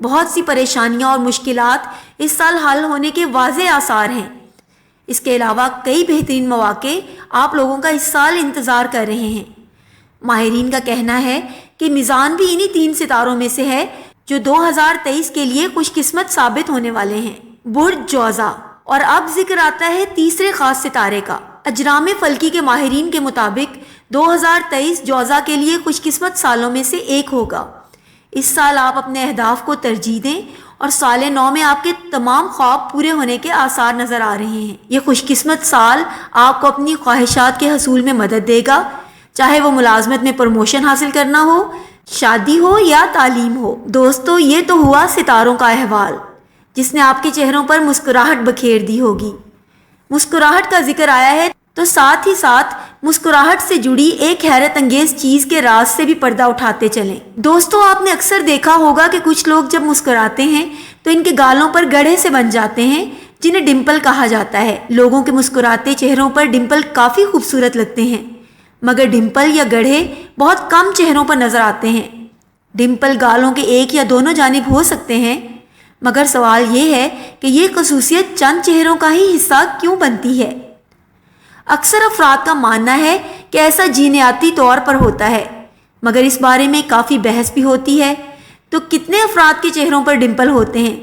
بہت سی پریشانیاں اور مشکلات اس سال حل ہونے کے واضح آثار ہیں۔ اس کے علاوہ کئی بہترین مواقع آپ لوگوں کا اس سال انتظار کر رہے ہیں۔ ماہرین کا کہنا ہے کہ میزان بھی انہی 3 ستاروں میں سے ہے جو 2023 کے لیے خوش قسمت ثابت ہونے والے ہیں، برج جوزا۔ اور اب ذکر آتا ہے تیسرے خاص ستارے کا۔ اجرام فلکی کے ماہرین کے مطابق 2023 جوزا کے لیے خوش قسمت سالوں میں سے ایک ہوگا۔ اس سال آپ اپنے اہداف کو ترجیح دیں اور سال نو میں آپ کے تمام خواب پورے ہونے کے آثار نظر آ رہے ہیں۔ یہ خوش قسمت سال آپ کو اپنی خواہشات کے حصول میں مدد دے گا، چاہے وہ ملازمت میں پروموشن حاصل کرنا ہو، شادی ہو یا تعلیم ہو۔ دوستو، یہ تو ہوا ستاروں کا احوال جس نے آپ کے چہروں پر مسکراہٹ بکھیر دی ہوگی۔ مسکراہٹ کا ذکر آیا ہے تو ساتھ ہی ساتھ مسکراہٹ سے جڑی ایک حیرت انگیز چیز کے راز سے بھی پردہ اٹھاتے چلیں۔ دوستو، آپ نے اکثر دیکھا ہوگا کہ کچھ لوگ جب مسکراتے ہیں تو ان کے گالوں پر گڑھے سے بن جاتے ہیں جنہیں ڈمپل کہا جاتا ہے۔ لوگوں کے مسکراتے چہروں پر ڈمپل کافی خوبصورت لگتے ہیں، مگر ڈمپل یا گڑھے بہت کم چہروں پر نظر آتے ہیں۔ ڈمپل گالوں کے ایک یا دونوں جانب ہو سکتے ہیں، مگر سوال یہ ہے کہ یہ خصوصیت چند چہروں کا ہی حصہ کیوں بنتی ہے؟ اکثر افراد کا ماننا ہے کہ ایسا جینیاتی طور پر ہوتا ہے، مگر اس بارے میں کافی بحث بھی ہوتی ہے۔ تو کتنے افراد کے چہروں پر ڈمپل ہوتے ہیں؟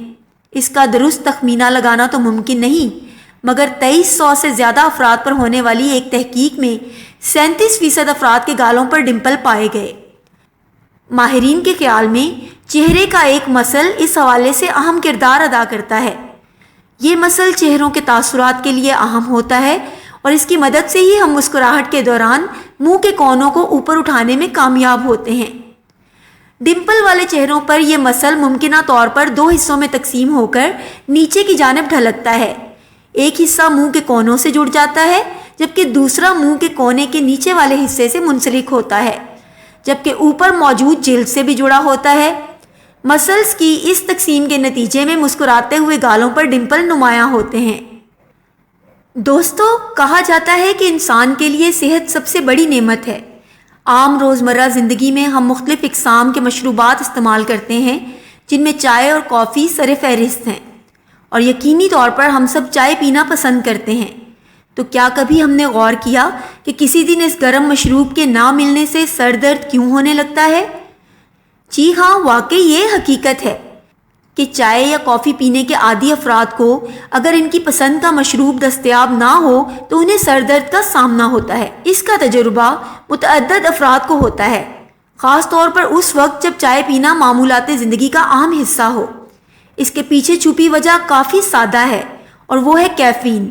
اس کا درست تخمینہ لگانا تو ممکن نہیں، مگر 2300 سے زیادہ افراد پر ہونے والی ایک تحقیق میں 37% افراد کے گالوں پر ڈمپل پائے گئے۔ ماہرین کے خیال میں چہرے کا ایک مسل اس حوالے سے اہم کردار ادا کرتا ہے۔ یہ مسل چہروں کے تاثرات کے لیے اہم ہوتا ہے اور اس کی مدد سے ہی ہم مسکراہٹ کے دوران منہ کے کونوں کو اوپر اٹھانے میں کامیاب ہوتے ہیں۔ ڈمپل والے چہروں پر یہ مسل ممکنہ طور پر 2 حصوں میں تقسیم ہو کر نیچے کی جانب ڈھلکتا ہے۔ ایک حصہ منہ کے کونوں سے جڑ جاتا ہے، جبکہ دوسرا منہ کے کونے کے نیچے والے حصے سے منسلک ہوتا ہے، جبکہ اوپر موجود جلد سے بھی جڑا ہوتا ہے۔ مسلز کی اس تقسیم کے نتیجے میں مسکراتے ہوئے گالوں پر ڈمپل نمایاں ہوتے ہیں۔ دوستو، کہا جاتا ہے کہ انسان کے لیے صحت سب سے بڑی نعمت ہے۔ عام روزمرہ زندگی میں ہم مختلف اقسام کے مشروبات استعمال کرتے ہیں، جن میں چائے اور کافی سر فہرست ہیں، اور یقینی طور پر ہم سب چائے پینا پسند کرتے ہیں۔ تو کیا کبھی ہم نے غور کیا کہ کسی دن اس گرم مشروب کے نہ ملنے سے سر درد کیوں ہونے لگتا ہے؟ جی ہاں، واقعی یہ حقیقت ہے کہ چائے یا کافی پینے کے عادی افراد کو اگر ان کی پسند کا مشروب دستیاب نہ ہو تو انہیں سر درد کا سامنا ہوتا ہے۔ اس کا تجربہ متعدد افراد کو ہوتا ہے، خاص طور پر اس وقت جب چائے پینا معمولات زندگی کا اہم حصہ ہو۔ اس کے پیچھے چھپی وجہ کافی سادہ ہے اور وہ ہے کیفین۔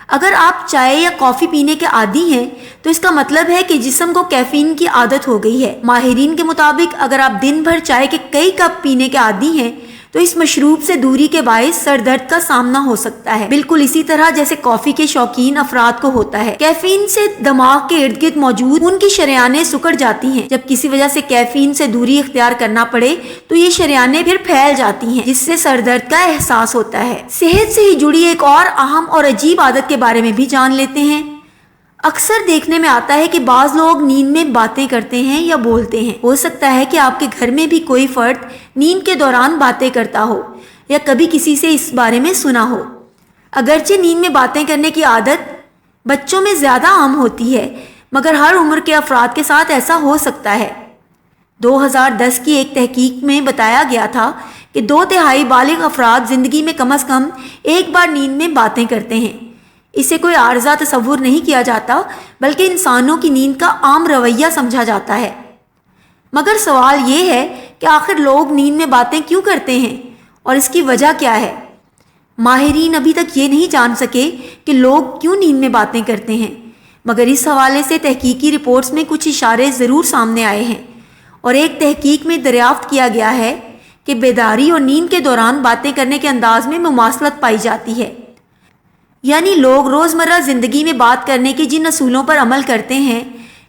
اگر آپ چائے یا کافی پینے کے عادی ہیں تو اس کا مطلب ہے کہ جسم کو کیفین کی عادت ہو گئی ہے۔ ماہرین کے مطابق اگر آپ دن بھر چائے کے کئی کپ پینے کے عادی ہیں تو اس مشروب سے دوری کے باعث سر درد کا سامنا ہو سکتا ہے، بالکل اسی طرح جیسے کافی کے شوقین افراد کو ہوتا ہے۔ کیفین سے دماغ کے ارد گرد موجود ان کی شریانیں سکڑ جاتی ہیں۔ جب کسی وجہ سے کیفین سے دوری اختیار کرنا پڑے تو یہ شریانیں پھر پھیل جاتی ہیں، جس سے سر درد کا احساس ہوتا ہے۔ صحت سے ہی جڑی ایک اور اہم اور عجیب عادت کے بارے میں بھی جان لیتے ہیں۔ اکثر دیکھنے میں آتا ہے کہ بعض لوگ نیند میں باتیں کرتے ہیں یا بولتے ہیں۔ ہو سکتا ہے کہ آپ کے گھر میں بھی کوئی فرد نیند کے دوران باتیں کرتا ہو یا کبھی کسی سے اس بارے میں سنا ہو۔ اگرچہ نیند میں باتیں کرنے کی عادت بچوں میں زیادہ عام ہوتی ہے، مگر ہر عمر کے افراد کے ساتھ ایسا ہو سکتا ہے۔ 2010 کی ایک تحقیق میں بتایا گیا تھا کہ 2/3 بالغ افراد زندگی میں کم از کم ایک بار نیند میں باتیں کرتے ہیں۔ اسے کوئی عارضہ تصور نہیں کیا جاتا، بلکہ انسانوں کی نیند کا عام رویہ سمجھا جاتا ہے۔ مگر سوال یہ ہے کہ آخر لوگ نیند میں باتیں کیوں کرتے ہیں اور اس کی وجہ کیا ہے؟ ماہرین ابھی تک یہ نہیں جان سکے کہ لوگ کیوں نیند میں باتیں کرتے ہیں، مگر اس حوالے سے تحقیقی رپورٹس میں کچھ اشارے ضرور سامنے آئے ہیں، اور ایک تحقیق میں دریافت کیا گیا ہے کہ بیداری اور نیند کے دوران باتیں کرنے کے انداز میں مماثلت پائی جاتی ہے۔ یعنی لوگ روزمرہ زندگی میں بات کرنے کے جن اصولوں پر عمل کرتے ہیں،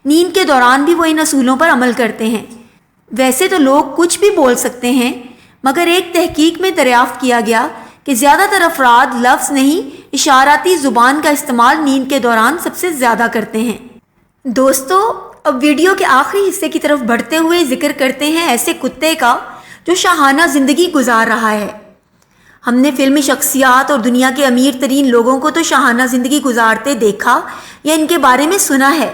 نیند کے دوران بھی وہ ان اصولوں پر عمل کرتے ہیں۔ ویسے تو لوگ کچھ بھی بول سکتے ہیں، مگر ایک تحقیق میں دریافت کیا گیا کہ زیادہ تر افراد لفظ نہیں، اشاراتی زبان کا استعمال نیند کے دوران سب سے زیادہ کرتے ہیں۔ دوستو، اب ویڈیو کے آخری حصے کی طرف بڑھتے ہوئے ذکر کرتے ہیں ایسے کتے کا جو شاہانہ زندگی گزار رہا ہے۔ ہم نے فلمی شخصیات اور دنیا کے امیر ترین لوگوں کو تو شاہانہ زندگی گزارتے دیکھا یا ان کے بارے میں سنا ہے،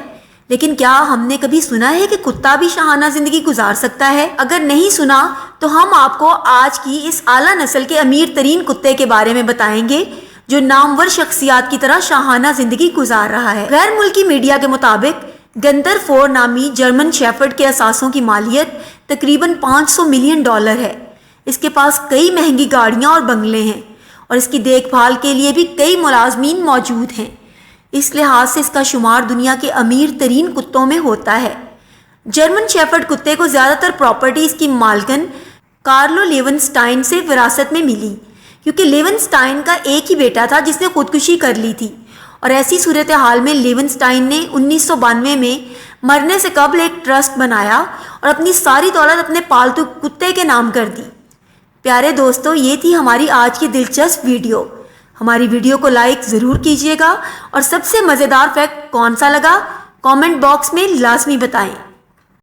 لیکن کیا ہم نے کبھی سنا ہے کہ کتا بھی شاہانہ زندگی گزار سکتا ہے؟ اگر نہیں سنا تو ہم آپ کو آج کی اس اعلیٰ نسل کے امیر ترین کتے کے بارے میں بتائیں گے جو نامور شخصیات کی طرح شاہانہ زندگی گزار رہا ہے۔ غیر ملکی میڈیا کے مطابق گنتر فور نامی جرمن شیفرڈ کے اثاثوں کی مالیت تقریباً $500 ملین ہے۔ اس کے پاس کئی مہنگی گاڑیاں اور بنگلے ہیں اور اس کی دیکھ بھال کے لیے بھی کئی ملازمین موجود ہیں۔ اس لحاظ سے اس کا شمار دنیا کے امیر ترین کتوں میں ہوتا ہے۔ جرمن شیفرڈ کتے کو زیادہ تر پراپرٹی اس کی مالکن کارلو لیونسٹائن سے وراثت میں ملی، کیونکہ لیونسٹائن کا ایک ہی بیٹا تھا جس نے خودکشی کر لی تھی، اور ایسی صورتحال میں لیونسٹائن نے 1992 میں مرنے سے قبل ایک ٹرسٹ بنایا اور اپنی ساری دولت اپنے پالتو کتے کے نام کر دی۔ پیارے دوستو، یہ تھی ہماری آج کی دلچسپ ویڈیو۔ ہماری ویڈیو کو لائک ضرور کیجیے گا اور سب سے مزیدار فیکٹ کون سا لگا کامنٹ باکس میں لازمی بتائیں۔